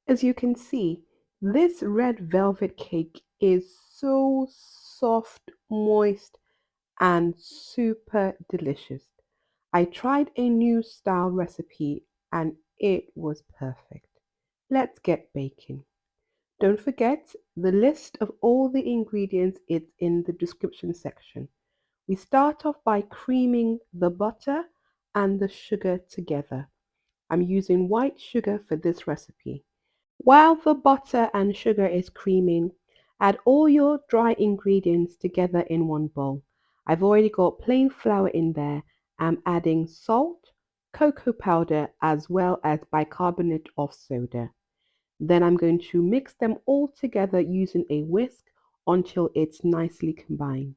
As you can see, this red velvet cake is so soft, moist, and super delicious. I tried a new style recipe and it was perfect. Let's get baking. Don't forget the list of all the ingredients is in the description section. We start off by creaming the butter and the sugar together. I'm using white sugar for this recipe. While the butter and sugar is creaming, add all your dry ingredients together in one bowl. I've already got plain flour in there. I'm adding salt, cocoa powder, as well as bicarbonate of soda. Then I'm going to mix them all together using a whisk until it's nicely combined.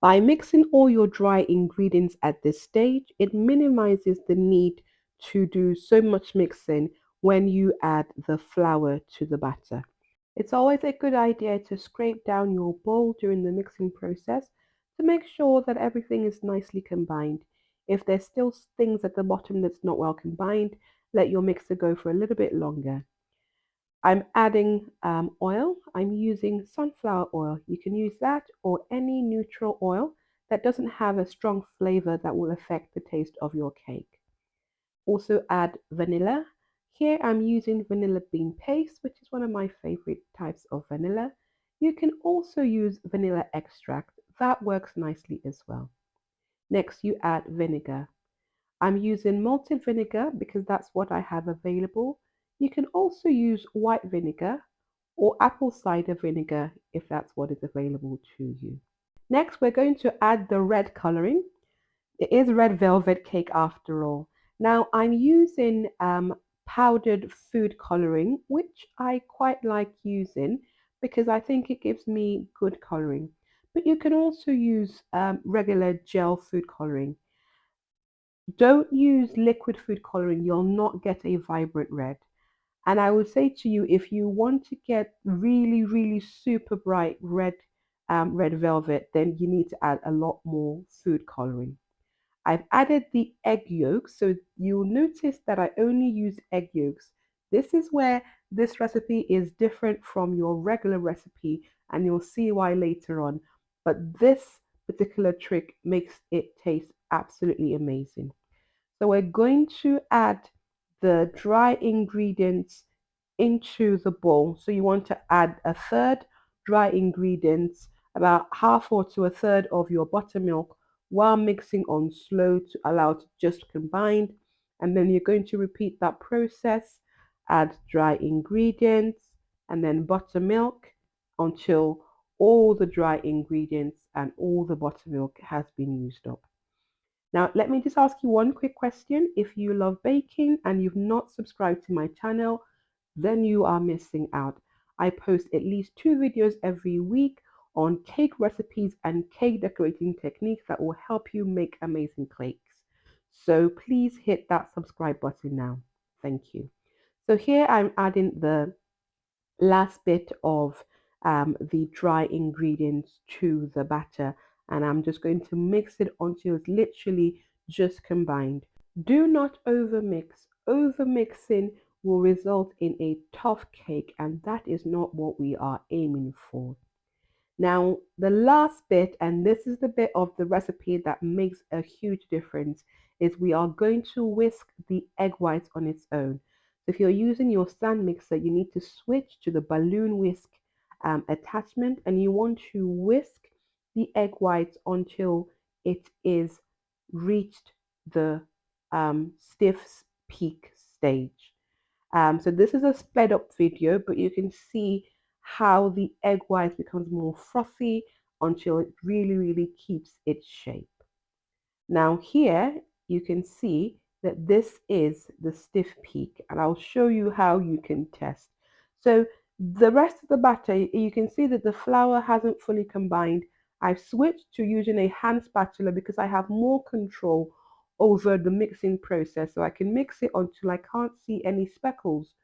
By mixing all your dry ingredients at this stage, it minimizes the need to do so much mixing when you add the flour to the batter. It's always a good idea to scrape down your bowl during the mixing process to make sure that everything is nicely combined. If there's still things at the bottom that's not well combined, let your mixer go for a little bit longer. I'm adding oil. I'm using sunflower oil. You can use that or any neutral oil that doesn't have a strong flavor that will affect the taste of your cake. Also add vanilla. Here I'm using vanilla bean paste, which is one of my favorite types of vanilla. You can also use vanilla extract. That works nicely as well. Next, you add vinegar. I'm using malted vinegar because that's what I have available. You can also use white vinegar or apple cider vinegar if that's what is available to you. Next, we're going to add the red coloring. It is red velvet cake after all. Now, I'm using powdered food coloring, which I quite like using because I think it gives me good coloring. But you can also use regular gel food coloring. Don't use liquid food coloring, you'll not get a vibrant red. And I would say to you, if you want to get really, really super bright red velvet, then you need to add a lot more food coloring. I've added the egg yolks, so you'll notice that I only use egg yolks. This is where this recipe is different from your regular recipe, and you'll see why later on. But this particular trick makes it taste absolutely amazing. So we're going to add the dry ingredients into the bowl. So you want to add a third dry ingredients, about half or to a third of your buttermilk while mixing on slow to allow it to just combine. And then you're going to repeat that process, add dry ingredients and then buttermilk until all the dry ingredients and all the buttermilk has been used up. Now, let me just ask you one quick question. If you love baking and you've not subscribed to my channel, then you are missing out. I post at least 2 videos every week on cake recipes and cake decorating techniques that will help you make amazing cakes. So please hit that subscribe button now. Thank you. So here I'm adding the last bit of the dry ingredients to the batter, and I'm just going to mix it until it's literally just combined. Do not overmix. Overmixing will result in a tough cake, and that is not what we are aiming for. Now, the last bit, and this is the bit of the recipe that makes a huge difference, is we are going to whisk the egg whites on its own. So if you're using your stand mixer, you need to switch to the balloon whisk attachment, and you want to whisk the egg whites until it is reached the stiff peak stage. So this is a sped up video, but you can see how the egg white becomes more frothy until it really, really keeps its shape. Now here you can see that this is the stiff peak, and I'll show you how you can test. So the rest of the batter, you can see that the flour hasn't fully combined. I've switched to using a hand spatula because I have more control over the mixing process, so I can mix it until I can't see any speckles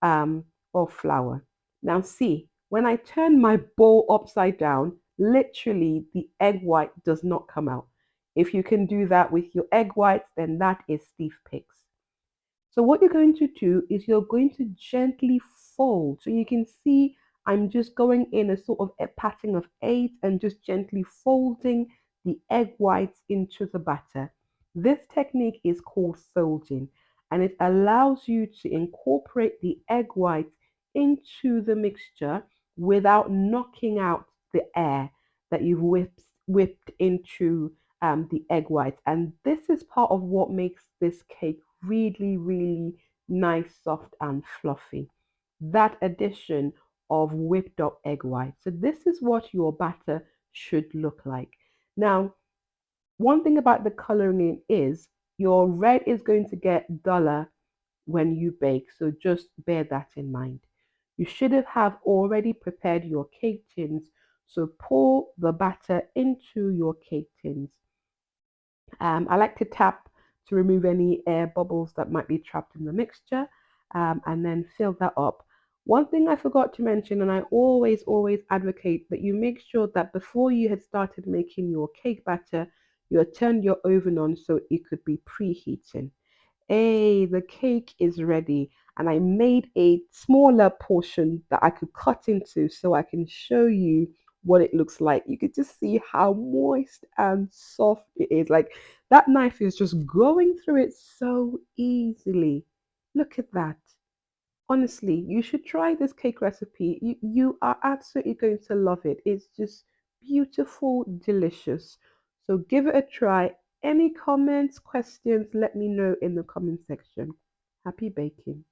of flour. Now see, when I turn my bowl upside down, literally the egg white does not come out. If you can do that with your egg whites, then that is stiff pigs. So what you're going to do is you're going to gently fold. So you can see I'm just going in a sort of a pattern of 8 and just gently folding the egg whites into the batter. This technique is called folding, and it allows you to incorporate the egg whites into the mixture without knocking out the air that you've whipped into the egg whites. And this is part of what makes this cake really, really nice, soft, and fluffy. That addition of whipped up egg whites. So this is what your batter should look like. Now, one thing about the coloring is your red is going to get duller when you bake, so just bear that in mind. You should have already prepared your cake tins, so pour the batter into your cake tins. I like to tap to remove any air bubbles that might be trapped in the mixture, and then fill that up. One thing I forgot to mention, and I always advocate that you make sure that before you had started making your cake batter, you had turned your oven on so it could be preheating. Hey, the cake is ready. And I made a smaller portion that I could cut into so I can show you what it looks like. You could just see how moist and soft it is. Like that knife is just going through it so easily. Look at that. Honestly, you should try this cake recipe. You are absolutely going to love it. It's just beautiful, delicious. So give it a try. Any comments, questions, let me know in the comment section. Happy baking.